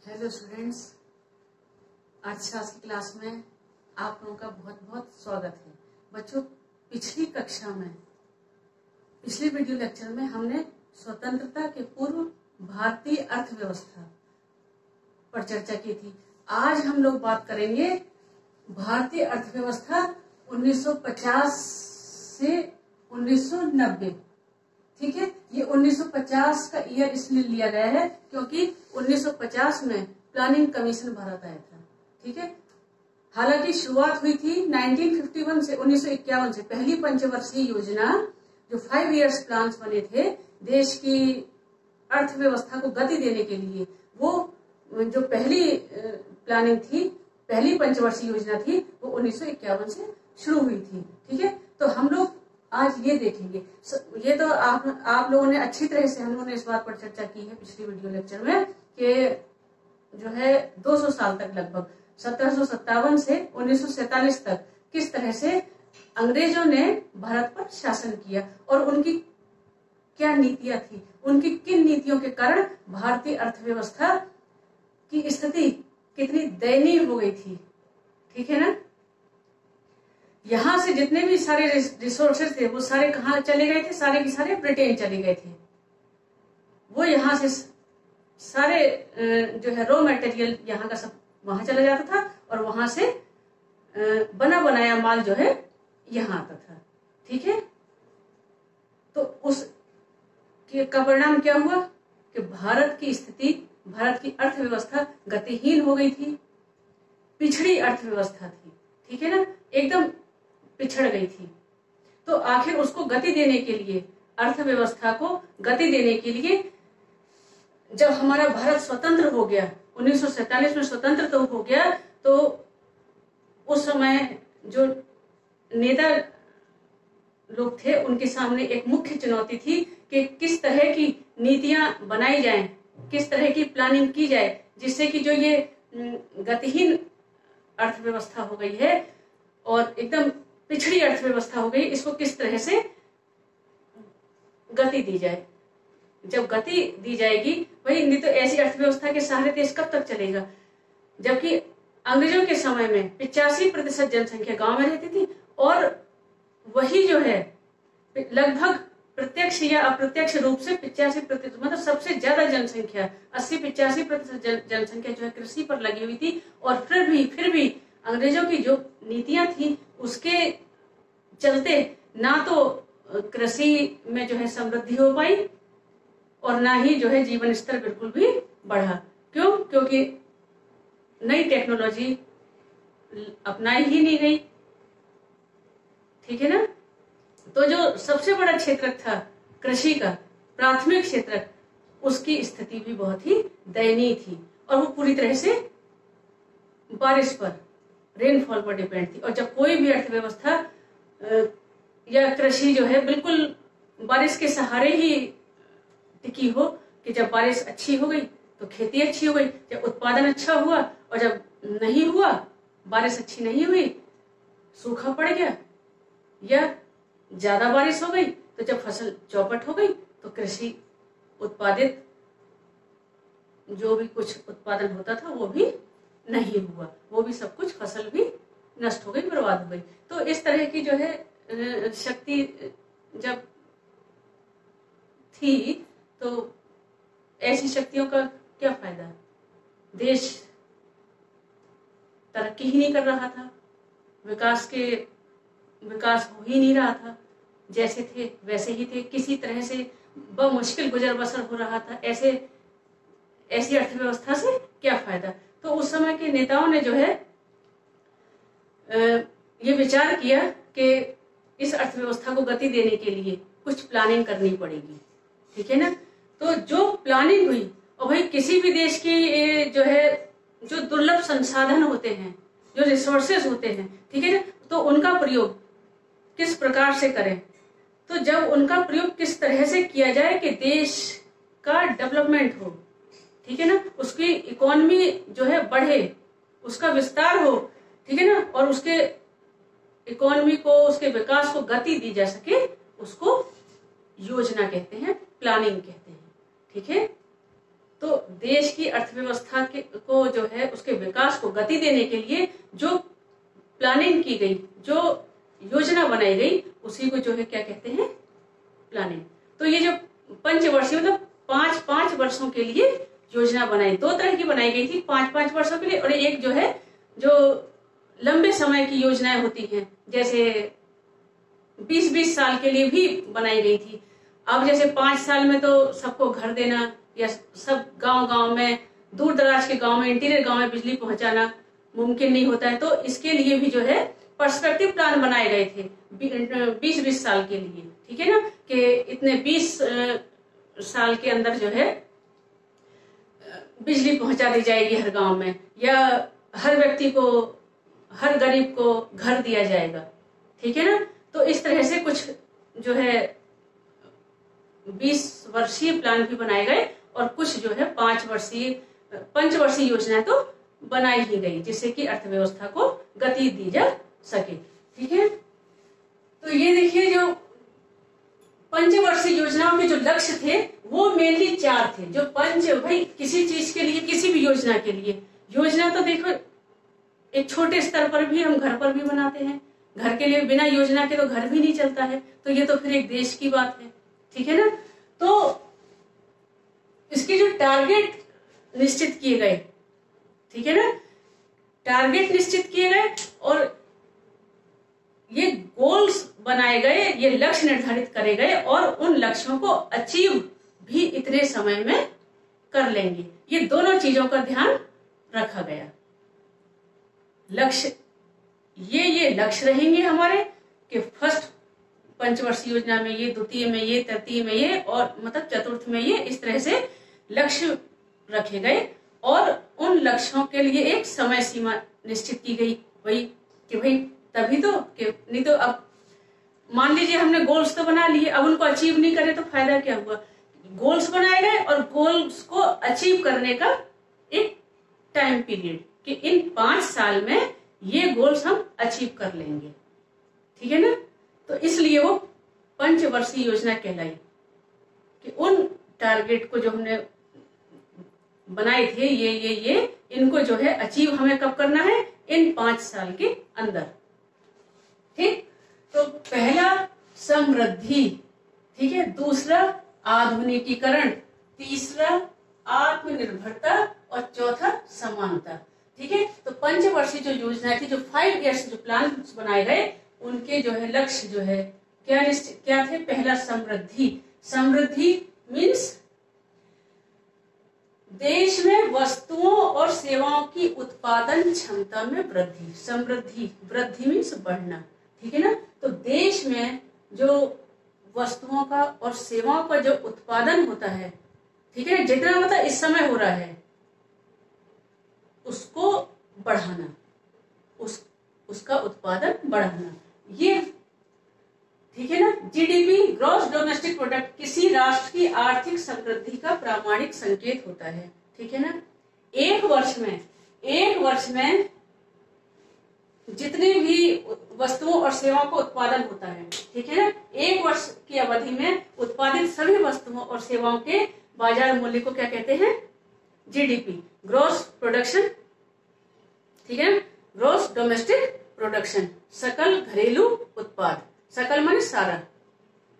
Hello students, आज की class में आप लोगों का बहुत बहुत स्वागत है। बच्चों, पिछली कक्षा में पिछले वीडियो लेक्चर में हमने स्वतंत्रता के पूर्व भारतीय अर्थव्यवस्था पर चर्चा की थी। आज हम लोग बात करेंगे भारतीय अर्थव्यवस्था 1950 से 1990। ठीक है, ये 1950 का ईयर इसलिए लिया गया है क्योंकि 1950 में प्लानिंग कमीशन भारत आया था। ठीक है, हालांकि शुरुआत हुई थी 1951 से 1951 से। पहली पंचवर्षीय योजना जो 5 इयर्स प्लान बने थे देश की अर्थव्यवस्था को गति देने के लिए, वो जो पहली प्लानिंग थी, पहली पंचवर्षीय योजना थी, वो 1951 से शुरू हुई थी। ठीक है, तो हम लोग आज ये देखेंगे। ये तो आप लोगों ने अच्छी तरह से, हम लोगों ने इस बात पर चर्चा की है पिछली वीडियो लेक्चर में कि जो है 200 साल तक, लगभग 1757 से 1947 तक किस तरह से अंग्रेजों ने भारत पर शासन किया और उनकी क्या नीतियां थी, उनकी किन नीतियों के कारण भारतीय अर्थव्यवस्था की स्थिति कितनी दयनीय हो गई थी। ठीक है ना, यहां से जितने भी सारे रिसोर्सेज थे वो सारे कहाँ चले गए थे? सारे के सारे ब्रिटेन चले गए थे। वो यहाँ से सारे जो है रॉ मटेरियल यहाँ का सब वहां चला जाता था और वहां से बना बनाया माल जो है यहाँ आता था। ठीक है, तो उस का परिणाम क्या हुआ कि भारत की स्थिति, भारत की अर्थव्यवस्था गतिहीन हो गई थी, पिछड़ी अर्थव्यवस्था थी। ठीक है ना, एकदम पिछड़ गई थी। तो आखिर उसको गति देने के लिए, अर्थव्यवस्था को गति देने के लिए, जब हमारा भारत स्वतंत्र हो गया, 1947 में स्वतंत्र तो हो गया, तो उस समय जो नेता लोग थे उनके सामने एक मुख्य चुनौती थी कि किस तरह की नीतियां बनाई जाएं, किस तरह की प्लानिंग की जाए जिससे कि जो ये गतिहीन अर्थव्यवस्था हो गई है और एकदम पिछड़ी अर्थव्यवस्था हो गई, इसको किस तरह से गति दी जाए। जब गति दी जाएगी, वही नहीं तो ऐसी अर्थव्यवस्था के सहारे देश कब तक चलेगा? जबकि अंग्रेजों के समय में 85% जनसंख्या गांव में रहती थी और वही जो है लगभग प्रत्यक्ष या अप्रत्यक्ष रूप से 85%, मतलब सबसे ज्यादा जनसंख्या 80-85% जनसंख्या जो है कृषि पर लगी हुई थी। और फिर भी अंग्रेजों की जो नीतियां थी उसके चलते ना तो कृषि में जो है समृद्धि हो पाई और ना ही जो है जीवन स्तर बिल्कुल भी बढ़ा। क्यों? क्योंकि नई टेक्नोलॉजी अपनाई ही नहीं गई। ठीक है ना, तो जो सबसे बड़ा क्षेत्र था कृषि का, प्राथमिक क्षेत्र, उसकी स्थिति भी बहुत ही दयनीय थी और वो पूरी तरह से बारिश पर, रेनफॉल पर डिपेंड थी। और जब कोई भी अर्थव्यवस्था या कृषि जो है बिल्कुल बारिश के सहारे ही टिकी हो, कि जब बारिश अच्छी हो गई तो खेती अच्छी हो गई, जब उत्पादन अच्छा हुआ, और जब नहीं हुआ, बारिश अच्छी नहीं हुई, सूखा पड़ गया या ज्यादा बारिश हो गई, तो जब फसल चौपट हो गई तो कृषि उत्पादित जो भी कुछ उत्पादन होता था वो भी नहीं हुआ, वो भी सब कुछ, फसल भी नष्ट हो गई, बर्बाद हो गई। तो इस तरह की जो है शक्ति जब थी तो ऐसी शक्तियों का क्या फायदा? देश तरक्की ही नहीं कर रहा था, विकास हो ही नहीं रहा था, जैसे थे वैसे ही थे, किसी तरह से बमुश्किल गुजर बसर हो रहा था। ऐसी अर्थव्यवस्था से क्या फायदा? तो उस समय के नेताओं ने जो है ये विचार किया कि इस अर्थव्यवस्था को गति देने के लिए कुछ प्लानिंग करनी पड़ेगी। ठीक है ना, तो जो प्लानिंग हुई, और भाई किसी भी देश की जो है जो दुर्लभ संसाधन होते हैं, जो रिसोर्सेज होते हैं, ठीक है ना, तो उनका प्रयोग किस प्रकार से करें, तो जब उनका प्रयोग किस तरह से किया जाए कि देश का डेवलपमेंट हो, ठीक है ना, उसकी इकोनॉमी जो है बढ़े, उसका विस्तार हो, ठीक है ना, और उसके इकोनॉमी को, उसके विकास को गति दी जा सके, उसको योजना कहते हैं, प्लानिंग कहते हैं। ठीक है, तो देश की अर्थव्यवस्था को जो है उसके विकास को गति देने के लिए जो प्लानिंग की गई, जो योजना बनाई गई, उसी को जो है क्या कहते हैं, प्लानिंग। तो ये जो पंचवर्षीय मतलब 5-5 वर्षों के लिए योजना बनाई, 2 तरह की बनाई गई थी, 5-5 वर्षों के लिए, और एक जो है जो लंबे समय की योजनाएं होती हैं, जैसे 20-20 साल के लिए भी बनाई गई थी। अब जैसे 5 साल में तो सबको घर देना या सब गांव-गांव में, दूर दराज के गांव में, इंटीरियर गांव में बिजली पहुंचाना मुमकिन नहीं होता है, तो इसके लिए भी जो है पर्सपेक्टिव प्लान बनाए गए थे 20-20 साल के लिए, ठीक है ना, कि इतने 20 साल के अंदर जो है बिजली पहुंचा दी जाएगी हर गांव में, या हर व्यक्ति को, हर गरीब को घर दिया जाएगा, ठीक है ना। तो इस तरह से कुछ जो है 20 वर्षीय प्लान भी बनाए गए, और कुछ जो है 5 वर्षीय योजना तो बनाई ही गई, जिससे कि अर्थव्यवस्था को गति दी जा सके, ठीक है। तो ये देखिए, जो पंचवर्षीय योजनाओं के जो लक्ष्य थे वो मेनली 4 थे। जो भाई किसी चीज के लिए, किसी भी योजना के लिए, योजना तो देखो एक छोटे स्तर पर भी, हम घर पर भी बनाते हैं, घर के लिए बिना योजना के तो घर भी नहीं चलता है, तो ये तो फिर एक देश की बात है, ठीक है ना। तो इसके जो टारगेट निश्चित किए गए, ठीक है ना, टारगेट निश्चित किए गए और ये गोल्स बनाए गए, ये लक्ष्य निर्धारित करे गए, और उन लक्ष्यों को अचीव भी इतने समय में कर लेंगे, ये दोनों चीजों का ध्यान रखा गया। लक्ष्य, ये लक्ष्य रहेंगे हमारे कि फर्स्ट पंचवर्षीय योजना में ये, द्वितीय में ये, तृतीय में ये, और मतलब चतुर्थ में ये, इस तरह से लक्ष्य रखे गए, और उन लक्ष्यों के लिए एक समय सीमा निश्चित की गई, वही कि भाई तभी तो, कि नहीं तो अब मान लीजिए हमने गोल्स तो बना लिए, अब उनको अचीव नहीं करे तो फायदा क्या हुआ। गोल्स बनाए गए और गोल्स को अचीव करने का एक टाइम पीरियड, कि इन 5 साल में ये गोल्स हम अचीव कर लेंगे, ठीक है ना। तो इसलिए वो पंचवर्षीय योजना कहलाई, कि उन टारगेट को जो हमने बनाए थे, ये इनको जो है अचीव हमें कब करना है, इन 5 साल के अंदर, ठीक। तो पहला समृद्धि, ठीक है, दूसरा आधुनिकीकरण, तीसरा आत्मनिर्भरता, और चौथा समानता, ठीक है। तो पंचवर्षीय जो योजना थी, जो 5 ईयर्स जो प्लान बनाए गए, उनके जो है लक्ष्य जो है क्या थे। पहला समृद्धि, समृद्धि मीन्स देश में वस्तुओं और सेवाओं की उत्पादन क्षमता में वृद्धि। समृद्धि, वृद्धि मीन्स बढ़ना, ठीक है ना। तो देश में जो वस्तुओं का और सेवाओं का जो उत्पादन होता है, ठीक है, जितना मतलब इस समय हो रहा है उसको बढ़ाना, उसका उत्पादन बढ़ाना, ये ठीक है ना। जीडीपी, ग्रॉस डोमेस्टिक प्रोडक्ट, किसी राष्ट्र की आर्थिक समृद्धि का प्रामाणिक संकेत होता है, ठीक है ना। एक वर्ष में जितने भी वस्तुओं और सेवाओं का उत्पादन होता है, ठीक है ना, एक वर्ष की अवधि में उत्पादित सभी वस्तुओं और सेवाओं के बाजार मूल्य को क्या कहते हैं, जीडीपी, ग्रॉस प्रोडक्शन, ठीक है, ग्रॉस डोमेस्टिक प्रोडक्शन, सकल घरेलू उत्पाद, सकल माने सारा,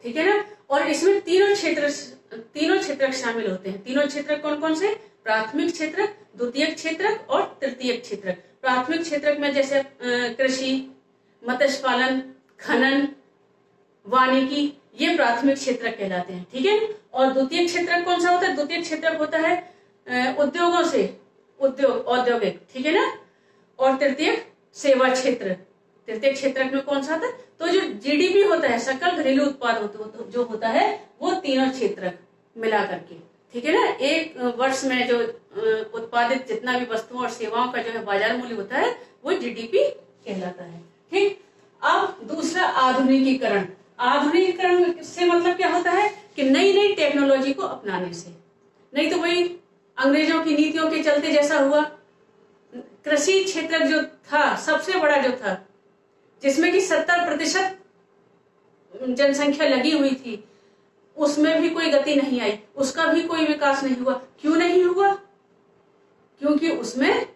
ठीक है ना। और इसमें तीनों क्षेत्र शामिल होते हैं। तीनों क्षेत्र कौन कौन से, प्राथमिक क्षेत्र, द्वितीयक क्षेत्र और तृतीयक क्षेत्र। प्राथमिक क्षेत्र में जैसे कृषि, मत्स्य पालन, खनन, वानिकी, ये प्राथमिक क्षेत्र कहलाते हैं, ठीक है। और द्वितीय क्षेत्र कौन सा होता है, द्वितीय क्षेत्र होता है उद्योगों से, औद्योगिक, ठीक है ना। और तृतीय सेवा क्षेत्र, तृतीय क्षेत्र में कौन सा आता है, तो जो जीडीपी होता है, सकल घरेलू उत्पाद जो होता है, वो तीनों क्षेत्र मिला करके, ठीक है ना। एक वर्ष में जो उत्पादित जितना भी वस्तुओं और सेवाओं का जो है बाजार मूल्य होता है, वो जीडीपी कहलाता है, ठीक। अब दूसरा आधुनिकीकरण। आधुनिकीकरण से मतलब क्या होता है कि नई नई टेक्नोलॉजी को अपनाने से। नहीं तो वही अंग्रेजों की नीतियों के चलते जैसा हुआ, कृषि क्षेत्र जो था सबसे बड़ा जो था, जिसमें कि 70% जनसंख्या लगी हुई थी, उसमें भी कोई गति नहीं आई, उसका भी कोई विकास नहीं हुआ। क्यों नहीं हुआ? क्योंकि उसमें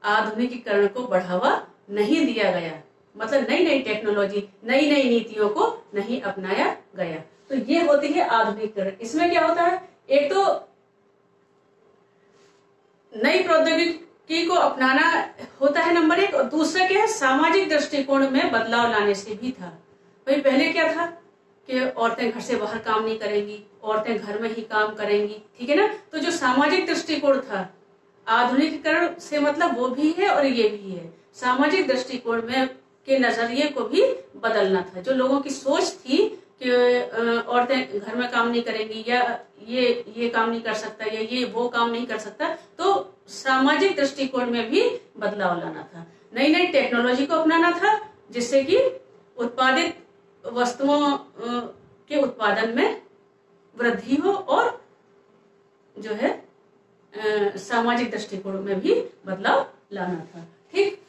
आधुनिकीकरण को बढ़ावा नहीं दिया गया, मतलब नई नई टेक्नोलॉजी, नई नई नीतियों को नहीं अपनाया गया। तो ये होती है आधुनिकीकरण। इसमें क्या होता है, एक तो नई प्रौद्योगिकी को अपनाना होता है नंबर एक, और दूसरा क्या है, सामाजिक दृष्टिकोण में बदलाव लाने से भी था। भाई पहले क्या था कि औरतें घर से बाहर काम नहीं करेंगी, औरतें घर में ही काम करेंगी, ठीक है ना। तो जो सामाजिक दृष्टिकोण था, आधुनिकीकरण से मतलब वो भी है और ये भी है, सामाजिक दृष्टिकोण में के नजरिए को भी बदलना था। जो लोगों की सोच थी कि औरतें घर में काम नहीं करेंगी, या ये काम नहीं कर सकता, या ये वो काम नहीं कर सकता, तो सामाजिक दृष्टिकोण में भी बदलाव लाना था। नई नई टेक्नोलॉजी को अपनाना था, जिससे कि उत्पादित वस्तुओं के उत्पादन में वृद्धि हो, और जो है सामाजिक दृष्टिकोण में भी बदलाव लाना था। ठीक।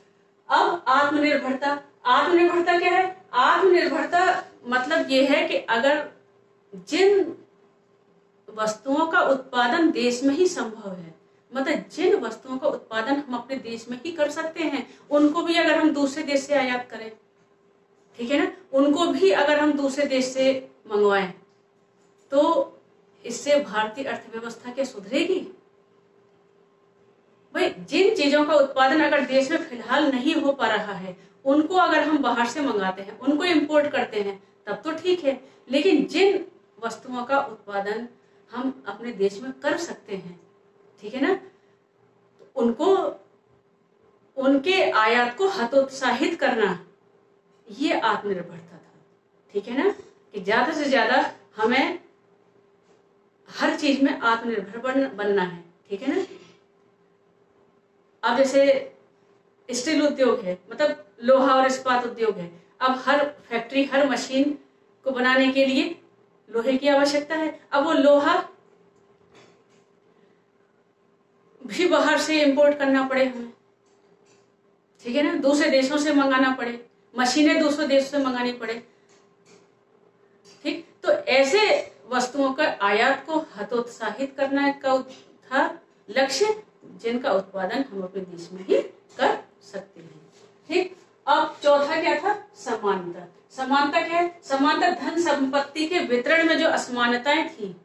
अब आत्मनिर्भरता। आत्मनिर्भरता क्या है? आत्मनिर्भरता मतलब ये है कि अगर जिन वस्तुओं का उत्पादन देश में ही संभव है, मतलब जिन वस्तुओं का उत्पादन हम अपने देश में ही कर सकते हैं, उनको भी अगर हम दूसरे देश से आयात करें, ठीक है ना, उनको भी अगर हम दूसरे देश से मंगवाएं, तो इससे भारतीय अर्थव्यवस्था क्या सुधरेगी? भाई जिन चीजों का उत्पादन अगर देश में फिलहाल नहीं हो पा रहा है, उनको अगर हम बाहर से मंगाते हैं, उनको इंपोर्ट करते हैं, तब तो ठीक है। लेकिन जिन वस्तुओं का उत्पादन हम अपने देश में कर सकते हैं, ठीक है ना, तो उनको, उनके आयात को हतोत्साहित करना, ये आत्मनिर्भरता था। ठीक है ना, कि ज्यादा से ज्यादा हमें हर चीज में आत्मनिर्भर बनना है। ठीक है ना। अब जैसे स्टील उद्योग है, मतलब लोहा और इस्पात उद्योग है, अब हर फैक्ट्री, हर मशीन को बनाने के लिए लोहे की आवश्यकता है। अब वो लोहा भी बाहर से इंपोर्ट करना पड़े हमें, ठीक है ना, दूसरे देशों से मंगाना पड़े, मशीनें दूसरे देशों से मंगानी पड़े। ठीक। तो ऐसे वस्तुओं का आयात को हतोत्साहित करना का था लक्ष्य, जिनका उत्पादन हम अपने देश में ही कर सकते हैं। ठीक। अब चौथा क्या था? समानता। समानता क्या है? समानता धन संपत्ति के वितरण में जो असमानताएं थी,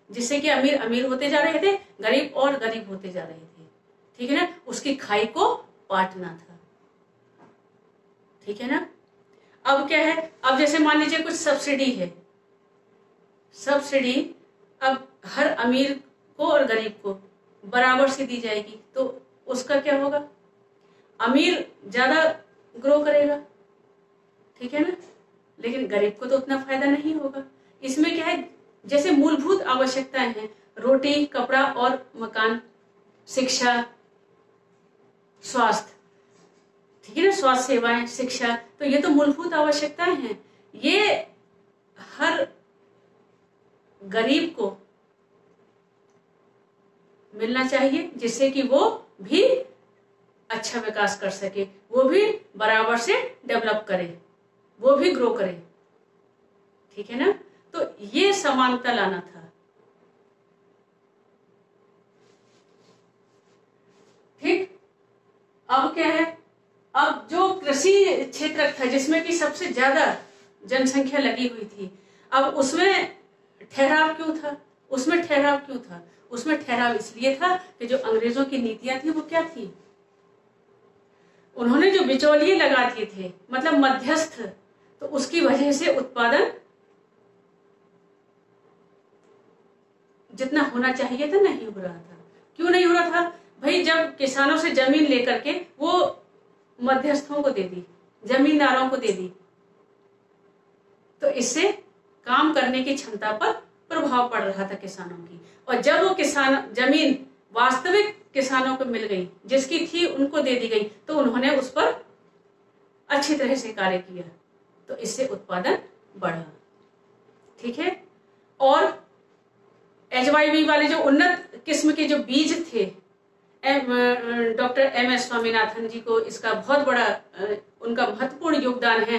जिससे कि अमीर अमीर होते जा रहे थे, गरीब और गरीब होते जा रहे थे, ठीक है ना, उसकी खाई को पाटना था। ठीक है ना। अब क्या है, अब जैसे मान लीजिए कुछ सब्सिडी है, सब्सिडी अब हर अमीर को और गरीब को बराबर से दी जाएगी, तो उसका क्या होगा? अमीर ज्यादा ग्रो करेगा, ठीक है ना, लेकिन गरीब को तो उतना फायदा नहीं होगा। इसमें क्या है, जैसे मूलभूत आवश्यकताएं हैं, रोटी, कपड़ा और मकान, शिक्षा, स्वास्थ्य, ठीक है ना, स्वास्थ्य सेवाएं, शिक्षा, तो ये तो मूलभूत आवश्यकताएं हैं। ये हर गरीब को मिलना चाहिए, जिससे कि वो भी अच्छा विकास कर सके, वो भी बराबर से डेवलप करे, वो भी ग्रो करे। ठीक है ना। तो ये समानता लाना था। ठीक। अब क्या है, अब जो कृषि क्षेत्र था, जिसमें कि सबसे ज्यादा जनसंख्या लगी हुई थी, अब उसमें ठहराव क्यों था? उसमें ठहराव क्यों था? उसमें ठहराव इसलिए था कि जो अंग्रेजों की नीतियां थी वो क्या थी, उन्होंने जो बिचौलिए लगा दिए थे, मतलब मध्यस्थ, तो उसकी वजह से उत्पादन जितना होना चाहिए था नहीं हो रहा था। क्यों नहीं हो रहा था? भाई जब किसानों से जमीन लेकर के वो मध्यस्थों को दे दी, जमींदारों को दे दी, तो इससे काम करने की क्षमता पर प्रभाव पड़ रहा था किसानों की। और जब वो किसान जमीन वास्तविक किसानों को मिल गई, जिसकी थी उनको दे दी गई, तो उन्होंने उस पर अच्छी तरह से कार्य किया, तो इससे उत्पादन बढ़ा। ठीक है। और HYV वाले जो उन्नत किस्म के जो बीज थे, डॉक्टर MS स्वामीनाथन जी को इसका बहुत बड़ा उनका महत्वपूर्ण योगदान है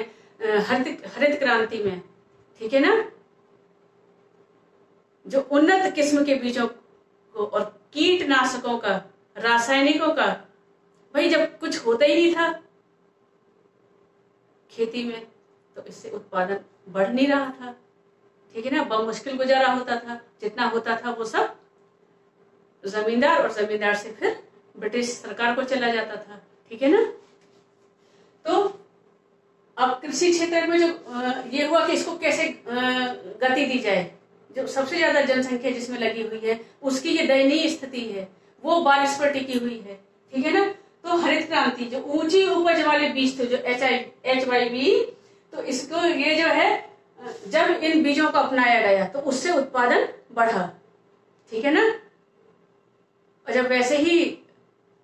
हरित क्रांति में। ठीक है ना। जो उन्नत किस्म के बीजों को और कीटनाशकों का, रासायनिकों का, भाई जब कुछ होता ही नहीं था खेती में तो इससे उत्पादन बढ़ नहीं रहा था, ठीक है ना। बमुश्किल गुजारा होता था, जितना होता था वो सब जमींदार और जमींदार से फिर ब्रिटिश सरकार को चला जाता था, ठीक है ना। तो अब कृषि क्षेत्र में जो ये हुआ कि इसको कैसे गति दी जाए, जो सबसे ज्यादा जनसंख्या जिसमें लगी हुई है उसकी ये दयनीय स्थिति है, वो बारिश पर टिकी हुई है, ठीक है ना। तो हरित क्रांति जो ऊंची उपज वाले बीज थे, जो HYB, तो इसको ये जो है जब इन बीजों को अपनाया गया तो उससे उत्पादन बढ़ा, ठीक है ना। और जब वैसे ही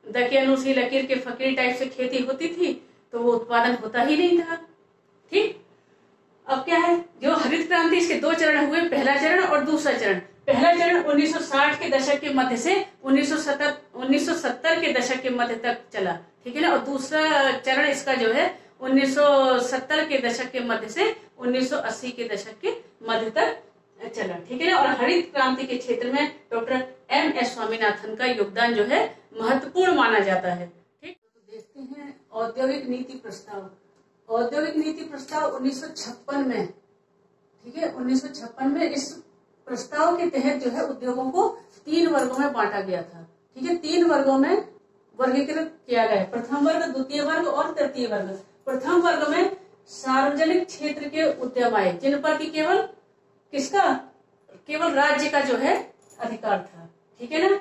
दकियानूसी लकीर के फकीर टाइप से खेती होती थी तो वो उत्पादन होता ही नहीं था, ठीक। अब क्या है, जो हरित क्रांति, इसके दो चरण हुए, पहला चरण और दूसरा चरण। पहला चरण 1960 के दशक के मध्य से 1970 के दशक के मध्य तक चला, ठीक है ना। और दूसरा चरण इसका जो है 1970 के दशक के मध्य से 1980 के दशक के मध्य तक चला, ठीक है ना। और हरित क्रांति के क्षेत्र में डॉक्टर MS स्वामीनाथन का योगदान जो है महत्वपूर्ण माना जाता है, ठीक। तो देखते हैं औद्योगिक नीति प्रस्ताव। औद्योगिक नीति प्रस्ताव 1956 में, ठीक है, 1956 में इस प्रस्ताव के तहत जो है उद्योगों को 3 वर्गों में बांटा गया था, ठीक है। 3 वर्गों में वर्गीकृत किया गया, प्रथम वर्ग, द्वितीय वर्ग और तृतीय वर्ग। प्रथम वर्ग में सार्वजनिक क्षेत्र के उद्यम आए, जिन पर की केवल राज्य का जो है अधिकार था, ठीक है ना।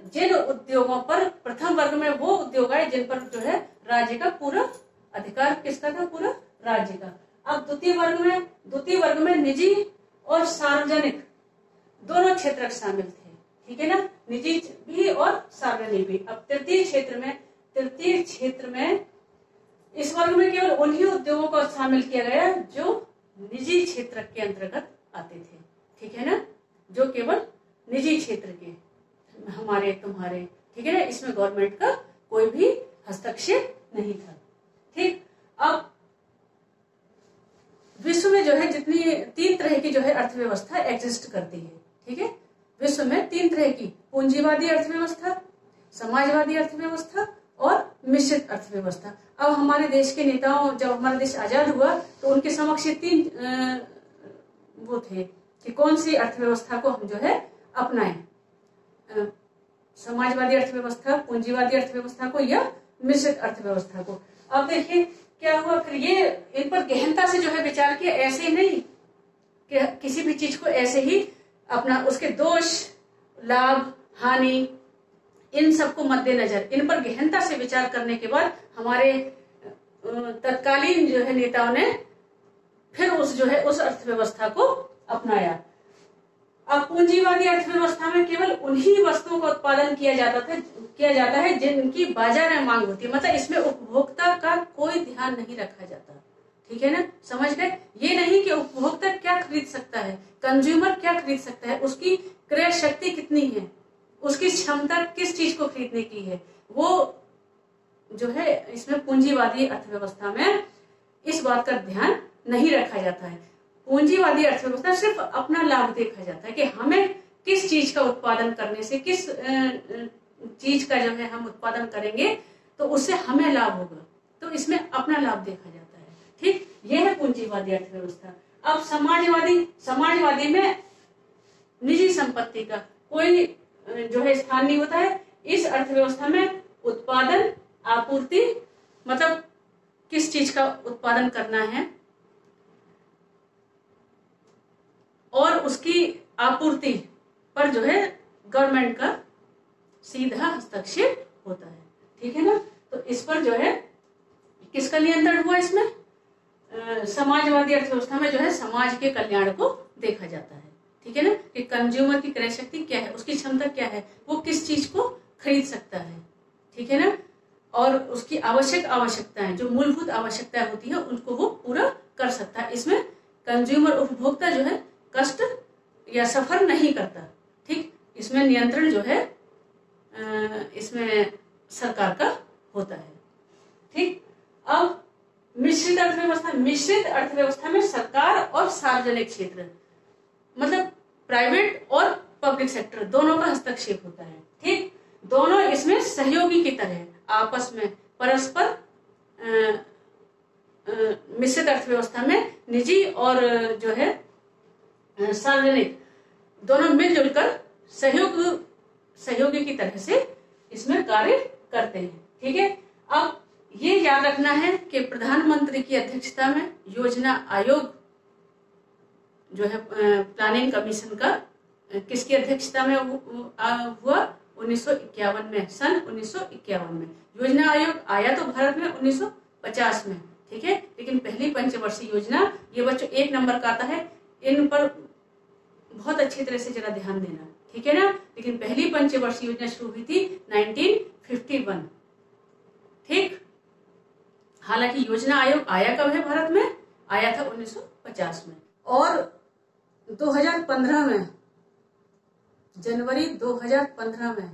जिन उद्योगों पर प्रथम वर्ग में वो उद्योग आए जिन पर जो है राज्य का पूरा अधिकार किसका था, पूरा राज्य का। अब द्वितीय वर्ग में निजी और सार्वजनिक दोनों क्षेत्र शामिल थे, ठीक है ना, निजी भी और सार्वजनिक भी। अब तृतीय क्षेत्र में इस वर्ग में केवल उन्हीं उद्योगों को शामिल किया गया जो निजी क्षेत्र के अंतर्गत आते थे, ठीक है ना, जो केवल निजी क्षेत्र के, हमारे तुम्हारे, ठीक है ना, इसमें गवर्नमेंट का कोई भी हस्तक्षेप नहीं था, ठीक। अब विश्व में जो है जितनी 3 तरह की जो है अर्थव्यवस्था एग्जिस्ट करती है, ठीक है। विश्व में 3 तरह की, पूंजीवादी अर्थव्यवस्था, समाजवादी अर्थव्यवस्था और मिश्रित अर्थव्यवस्था। अब हमारे देश के नेताओं, जब हमारा देश आजाद हुआ तो उनके समक्ष 3 वो थे कि कौन सी अर्थव्यवस्था को हम जो है अपनाएं, समाजवादी अर्थव्यवस्था, पूंजीवादी अर्थव्यवस्था को या मिश्रित अर्थव्यवस्था को। अब देखिए क्या हुआ, फिर ये इन पर गहनता से जो है विचार किया, ऐसे नहीं कि किसी भी चीज को ऐसे ही अपना, उसके दोष, लाभ, हानि, इन सबको मद्देनजर इन पर गहनता से विचार करने के बाद हमारे तत्कालीन जो है नेताओं ने फिर उस अर्थव्यवस्था को अपनाया। अब पूंजीवादी अर्थव्यवस्था में केवल उन्हीं वस्तुओं का उत्पादन किया जाता है जिनकी बाजार में मांग होती है, मतलब इसमें उपभोक्ता का कोई ध्यान नहीं रखा जाता, ठीक है ना, समझ गए। ये नहीं कि उपभोक्ता क्या खरीद सकता है, कंज्यूमर क्या खरीद सकता है, उसकी क्रय शक्ति कितनी है, उसकी क्षमता किस चीज को खरीदने की है, वो जो है इसमें पूंजीवादी अर्थव्यवस्था में इस बात का ध्यान नहीं रखा जाता है। पूंजीवादी अर्थव्यवस्था सिर्फ अपना लाभ देखा जाता है कि हमें किस चीज का उत्पादन करने से, किस चीज का जो है हम उत्पादन करेंगे तो उससे हमें लाभ होगा, तो इसमें अपना लाभ देखा जाता है, ठीक। यह है पूंजीवादी अर्थव्यवस्था। अब समाजवादी में निजी संपत्ति का कोई जो है स्थान नहीं होता है। इस अर्थव्यवस्था में उत्पादन, आपूर्ति, मतलब किस चीज का उत्पादन करना है और उसकी आपूर्ति पर जो है गवर्नमेंट का सीधा हस्तक्षेप होता है, ठीक है ना। तो इस पर जो है किसका नियंत्रण हुआ, इसमें समाजवादी अर्थव्यवस्था में जो है समाज के कल्याण को देखा जाता है, ठीक है ना, कि कंज्यूमर की क्रय शक्ति क्या है, उसकी क्षमता क्या है, वो किस चीज को खरीद सकता है, ठीक है ना, और उसकी आवश्यकताएं, जो मूलभूत आवश्यकताएं होती है उनको वो पूरा कर सकता है। इसमें कंज्यूमर, उपभोक्ता जो है कष्ट या सफर नहीं करता, ठीक। इसमें नियंत्रण जो है इसमें सरकार का होता है, ठीक। अब मिश्रित अर्थव्यवस्था में सरकार और सार्वजनिक क्षेत्र, मतलब प्राइवेट और पब्लिक सेक्टर दोनों का हस्तक्षेप होता है। ठीक, दोनों इसमें सहयोगी की तरह आपस में परस्पर मिश्रित अर्थव्यवस्था में निजी और जो है सार्वजनिक दोनों मिलजुल कर सहयोगी की तरह से इसमें कार्य करते हैं। ठीक है, अब ये याद रखना है कि प्रधानमंत्री की अध्यक्षता में योजना आयोग जो है प्लानिंग कमीशन का किसकी अध्यक्षता में हुआ 1951 में, सन 1951 में। योजना आयोग आया तो भारत में 1950 में। ठीक है, लेकिन पहली पंचवर्षीय योजना, ये बच्चों 1 नंबर का आता है, इन पर बहुत अच्छी तरह से जरा ध्यान देना। ठीक है ना, लेकिन पहली पंचवर्षीय योजना शुरू हुई थी 1951। ठीक, हालांकि योजना आयोग आया कब है भारत में, आया था 1950 में। और 2015 में, जनवरी 2015 में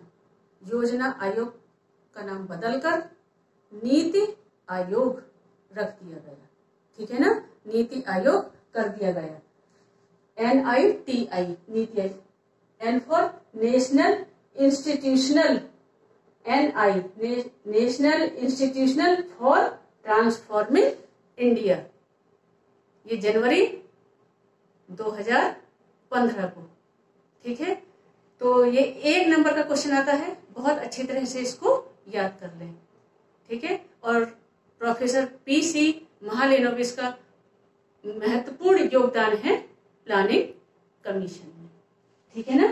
योजना आयोग का नाम बदलकर नीति आयोग रख दिया गया। ठीक है ना, नीति आयोग कर दिया गया, NITI, NITI Aayog, N for national institutional, national institutional for transforming India. ये जनवरी 2015 को। ठीक है, तो ये 1 नंबर का क्वेश्चन आता है, बहुत अच्छी तरह से इसको याद कर लें। ठीक है, और प्रोफेसर PC महालेनोबिस का महत्वपूर्ण योगदान है प्लानिंग कमीशन में। ठीक है ना,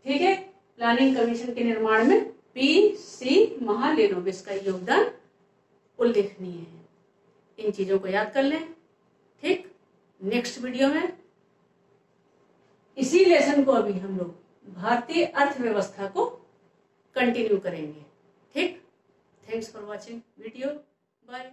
ठीक है, प्लानिंग कमीशन के निर्माण में PC महालेनोबिस का योगदान उल्लेखनीय है। इन चीजों को याद कर लें। ठीक, नेक्स्ट वीडियो में इसी लेसन को अभी हम लोग भारतीय अर्थव्यवस्था को कंटिन्यू करेंगे। ठीक, thanks for watching video, bye.